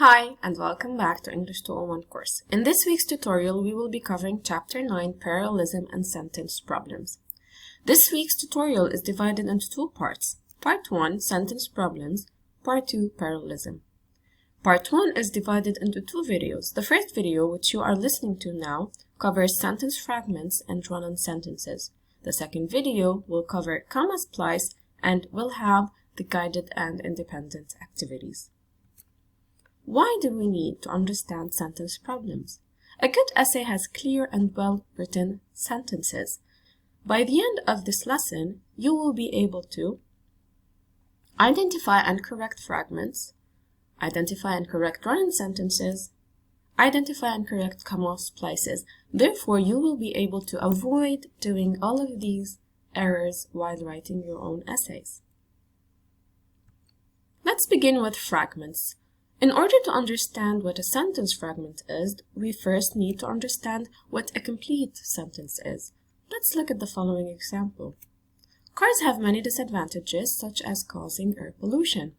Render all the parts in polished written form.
Hi, and welcome back to English 201 course. In this week's tutorial, we will be covering Chapter 9, Parallelism and Sentence Problems. This week's tutorial is divided into two parts. Part 1, Sentence Problems. Part 2, Parallelism. Part 1 is divided into two videos. The first video, which you are listening to now, covers sentence fragments and run-on sentences. The second video will cover comma splice and will have the guided and independent activities. Why do we need to understand sentence problems? A good essay has clear and well-written sentences. By the end of this lesson, you will be able to identify and correct fragments, identify and correct run-on sentences, identify and correct comma splices. Therefore, you will be able to avoid doing all of these errors while writing your own essays. Let's begin with fragments. In order to understand what a sentence fragment is, we first need to understand what a complete sentence is. Let's look at the following example. Cars have many disadvantages, such as causing air pollution.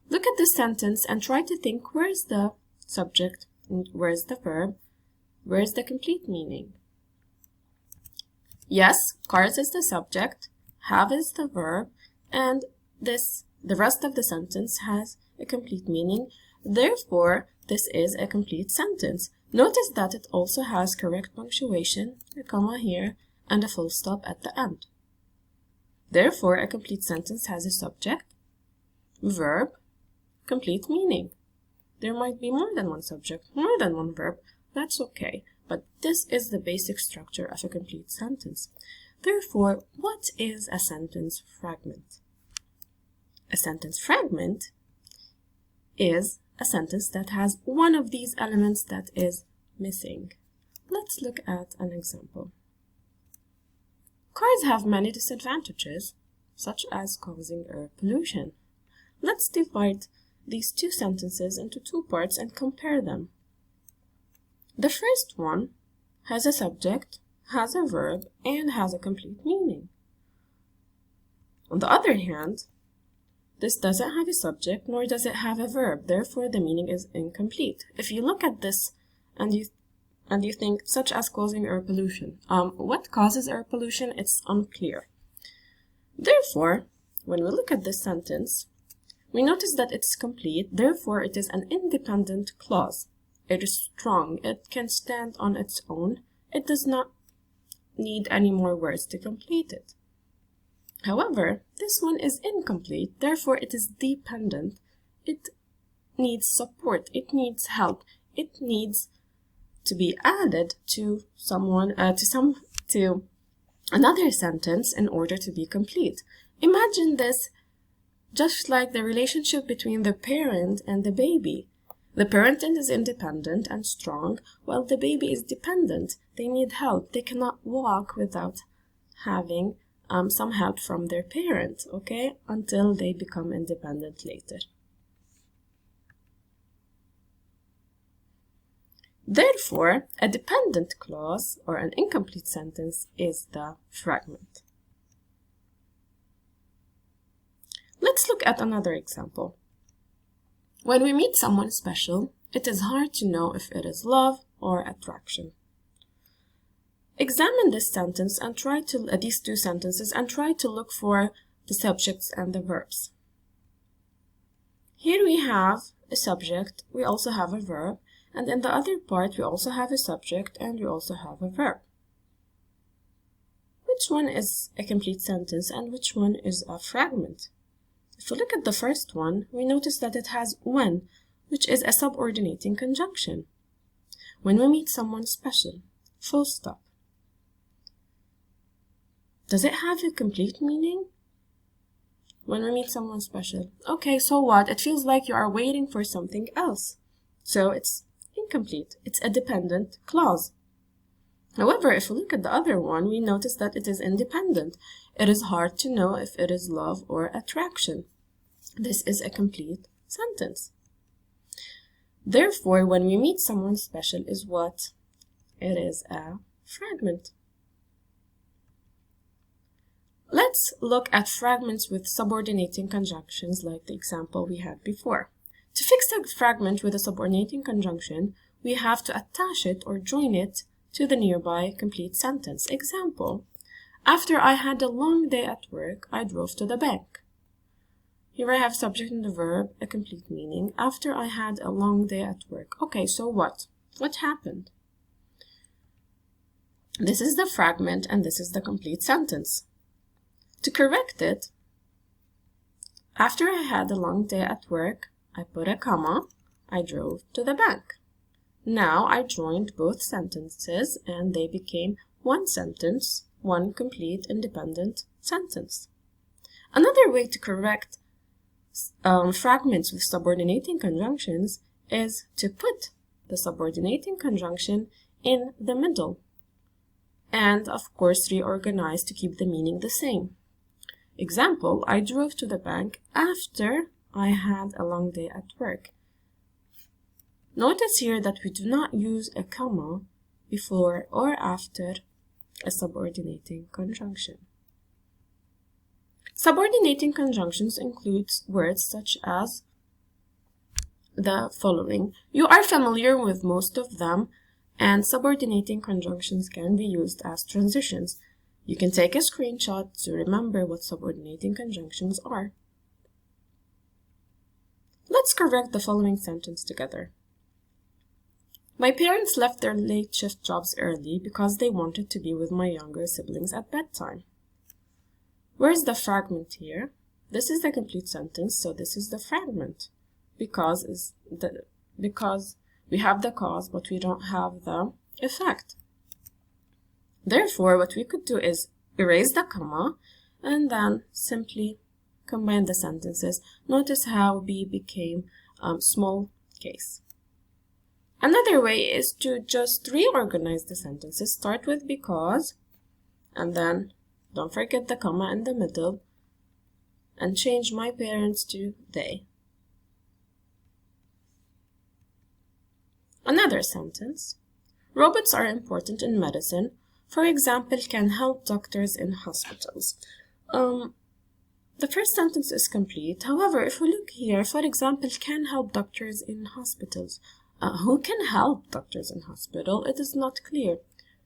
Look at this sentence and try to think, where is the subject, and where is the verb, where is the complete meaning? Yes, cars is the subject, have is the verb, and the rest of the sentence has a complete meaning. Therefore, this is a complete sentence. Notice that it also has correct punctuation, a comma here, and a full stop at the end. Therefore, a complete sentence has a subject, verb, complete meaning. There might be more than one subject, more than one verb. That's okay, but this is the basic structure of a complete sentence. Therefore, what is a sentence fragment? A sentence fragment is a sentence that has one of these elements that is missing. Let's look at an example. Cars have many disadvantages, such as causing air pollution. Let's divide these two sentences into two parts and compare them. The first one has a subject, has a verb, and has a complete meaning. On the other hand, this doesn't have a subject, nor does it have a verb. Therefore, the meaning is incomplete. If you look at this and you think, such as causing air pollution. What causes air pollution? It's unclear. Therefore, when we look at this sentence, we notice that it's complete. Therefore, it is an independent clause. It is strong. It can stand on its own. It does not need any more words to complete it. However, this one is incomplete, therefore it is dependent. It needs support, it needs help, it needs to be added to another sentence in order to be complete. Imagine this just like the relationship between the parent and the baby. The parent is independent and strong, while the baby is dependent. They need help. They cannot walk without having some help from their parent, okay, until they become independent later. Therefore, a dependent clause or an incomplete sentence is the fragment. Let's look at another example. When we meet someone special, it is hard to know if it is love or attraction. Examine this sentence and try to these two sentences and try to look for the subjects and the verbs. Here we have a subject, we also have a verb, and in the other part we also have a subject and we also have a verb. Which one is a complete sentence and which one is a fragment? If we look at the first one, we notice that it has when, which is a subordinating conjunction. When we meet someone special, full stop. Does it have a complete meaning? When we meet someone special. Okay, so what? It feels like you are waiting for something else. So it's incomplete. It's a dependent clause. However, if we look at the other one, we notice that it is independent. It is hard to know if it is love or attraction. This is a complete sentence. Therefore, when we meet someone special is what? It is a fragment. Let's look at fragments with subordinating conjunctions like the example we had before. To fix a fragment with a subordinating conjunction, we have to attach it or join it to the nearby complete sentence. Example, after I had a long day at work, I drove to the bank. Here I have subject and the verb, a complete meaning. After I had a long day at work. Okay, so what? What happened? This is the fragment and this is the complete sentence. To correct it, after I had a long day at work, I put a comma, I drove to the bank. Now I joined both sentences and they became one sentence, one complete independent sentence. Another way to correct fragments with subordinating conjunctions is to put the subordinating conjunction in the middle and of course reorganize to keep the meaning the same. Example, I drove to the bank after I had a long day at work. Notice here that we do not use a comma before or after a subordinating conjunction. Subordinating conjunctions include words such as the following. You are familiar with most of them, and subordinating conjunctions can be used as transitions. You can take a screenshot to remember what subordinating conjunctions are. Let's correct the following sentence together. My parents left their late shift jobs early because they wanted to be with my younger siblings at bedtime. Where's the fragment here? This is the complete sentence, so this is the fragment. Because we have the cause, but we don't have the effect. Therefore, what we could do is erase the comma and then simply combine the sentences. Notice how B became small case. Another way is to just reorganize the sentences. Start with because, and then don't forget the comma in the middle, and change my parents to they. Another sentence. Robots are important in medicine. For example, can help doctors in hospitals. The first sentence is complete. However, if we look here, for example, can help doctors in hospitals. Who can help doctors in hospital? It is not clear.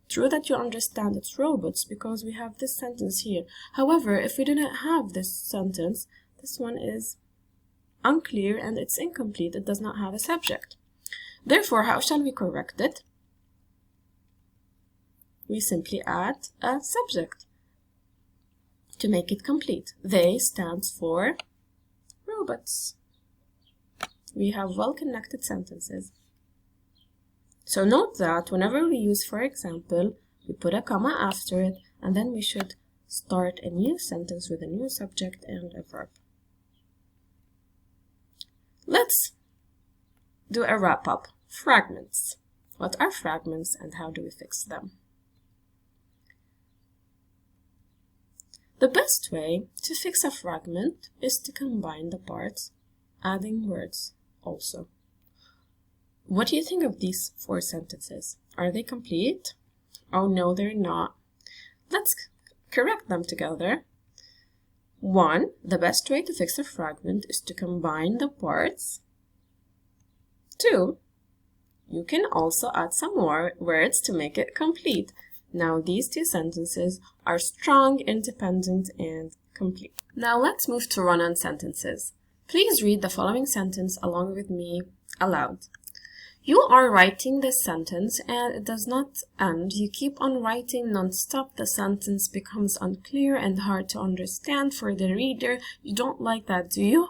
True that you understand it's robots because we have this sentence here. However, if we didn't have this sentence, this one is unclear and it's incomplete. It does not have a subject. Therefore, how shall we correct it? We simply add a subject to make it complete. They stands for robots. We have well-connected sentences. So note that whenever we use for example, we put a comma after it, and then we should start a new sentence with a new subject and a verb. Let's do a wrap-up. Fragments. What are fragments and how do we fix them? The best way to fix a fragment is to combine the parts, adding words also. What do you think of these 4 sentences? Are they complete? Oh no, they're not. Let's correct them together. 1. The best way to fix a fragment is to combine the parts. 2. You can also add some more words to make it complete. Now these 2 sentences are strong, independent, and complete. Now let's move to run-on sentences. Please read the following sentence along with me aloud. You are writing this sentence and it does not end. You keep on writing non-stop. The sentence becomes unclear and hard to understand for the reader. You don't like that, do you?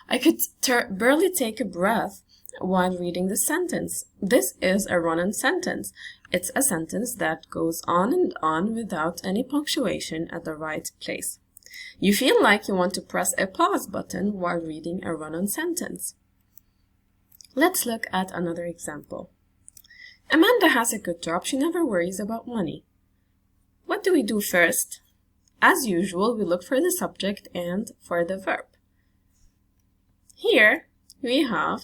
I could barely take a breath while reading the sentence. This is a run-on sentence. It's a sentence that goes on and on without any punctuation at the right place. You feel like you want to press a pause button while reading a run-on sentence. Let's look at another example. Amanda has a good job. She never worries about money. What do we do first? As usual, we look for the subject and for the verb. Here we have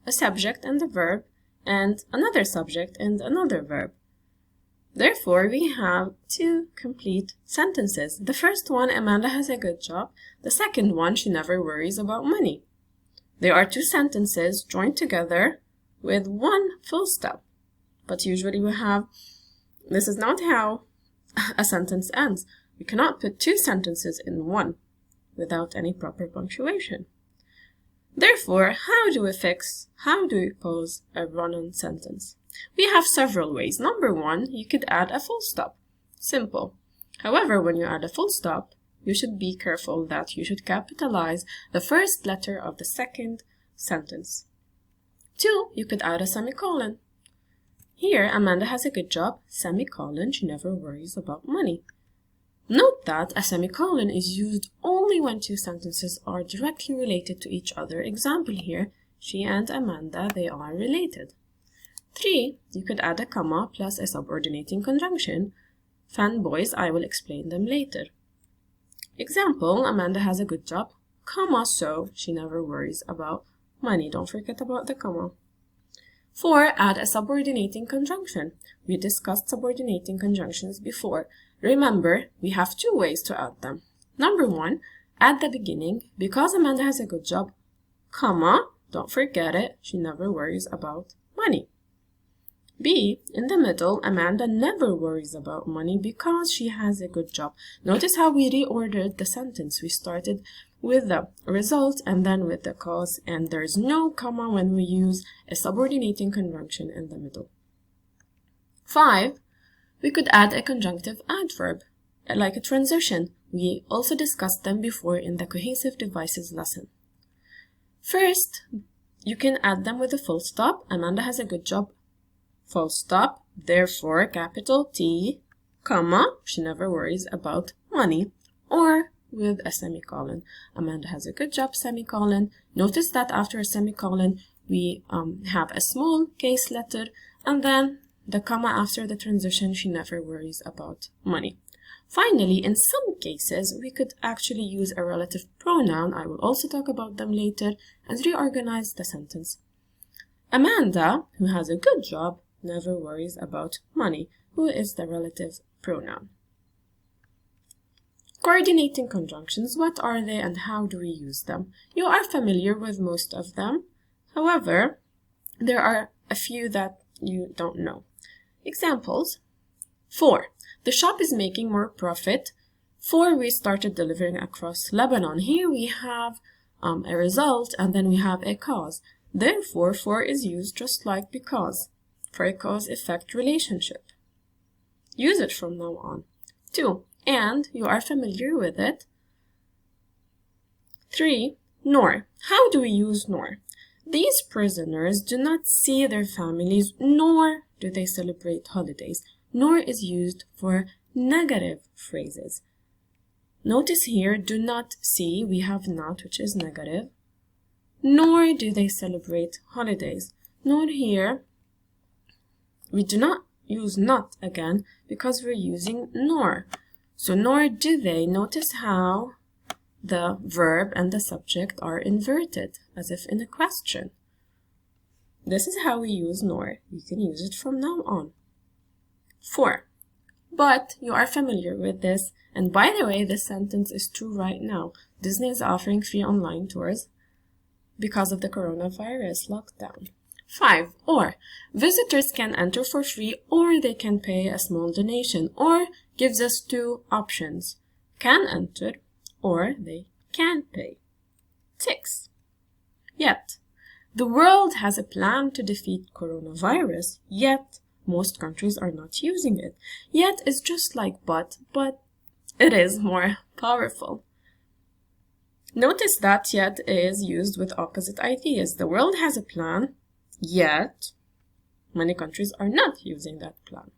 a subject and a verb and another subject and another verb. Therefore, we have 2 complete sentences. The first one, Amanda has a good job. The second one, she never worries about money. They are two sentences joined together with one full stop. But usually this is not how a sentence ends. We cannot put two sentences in one without any proper punctuation. Therefore, how do we pose a run-on sentence? We have several ways. Number one, you could add a full stop. Simple. However, when you add a full stop, you should be careful that you should capitalize the first letter of the second sentence. Two, you could add a semicolon. Here, Amanda has a good job, semicolon, she never worries about money. Note that a semicolon is used only when two sentences are directly related to each other. Example here, she and Amanda, they are related. 3, you could add a comma plus a subordinating conjunction. Fanboys, I will explain them later. Example, Amanda has a good job, comma, so she never worries about money. Don't forget about the comma. 4, add a subordinating conjunction. We discussed subordinating conjunctions before. Remember, we have two ways to add them. Number 1, at the beginning, because Amanda has a good job, comma, don't forget it, she never worries about money. B, in the middle, Amanda never worries about money because she has a good job. Notice how we reordered the sentence. We started with the result and then with the cause, and there's no comma when we use a subordinating conjunction in the middle. 5, we could add a conjunctive adverb, like a transition. We also discussed them before in the cohesive devices lesson. First, you can add them with a full stop. Amanda has a good job, full stop, therefore capital T, comma, she never worries about money, or with a semicolon. Amanda has a good job, semicolon. Notice that after a semicolon, we have a small case letter, and then the comma after the transition, she never worries about money. Finally, in some cases, we could actually use a relative pronoun, I will also talk about them later, and reorganize the sentence. Amanda, who has a good job, never worries about money, who is the relative pronoun. Coordinating conjunctions, what are they and how do we use them? You are familiar with most of them. However, there are a few that you don't know. Examples. 4. The shop is making more profit. 4. We started delivering across Lebanon. Here we have a result and then we have a cause. Therefore, 4 is used just like because, for a cause-effect relationship. Use it from now on. 2. And, you are familiar with it. 3. Nor. How do we use nor? These prisoners do not see their families, nor do they celebrate holidays. Nor is used for negative phrases. Notice here, do not see, we have not, which is negative. Nor do they celebrate holidays. Nor here, we do not use not again because we're using nor. So nor do they. Notice how the verb and the subject are inverted, as if in a question. This is how we use nor. You can use it from now on. 4. But you are familiar with this. And by the way, this sentence is true right now. Disney is offering free online tours because of the coronavirus lockdown. 5. Or. Visitors can enter for free or they can pay a small donation. Or gives us two options. Can enter or they can pay. 6. Yet. The world has a plan to defeat coronavirus, yet most countries are not using it. Yet is just like but it is more powerful. Notice that yet is used with opposite ideas. The world has a plan, yet many countries are not using that plan.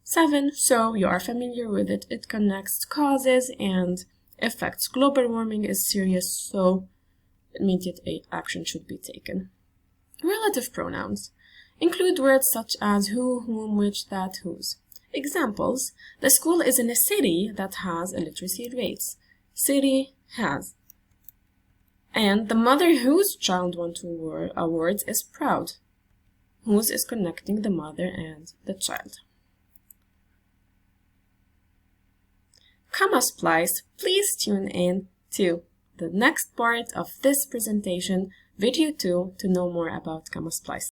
7. So you are familiar with it. It connects causes and effects. Global warming is serious, so immediate action should be taken. Relative pronouns include words such as who, whom, which, that, whose. Examples. The school is in a city that has illiteracy rates. City has. And the mother whose child won 2 awards is proud. Whose is connecting the mother and the child. Comma splice. Please tune in to the next part of this presentation Video 2 to know more about comma splicing.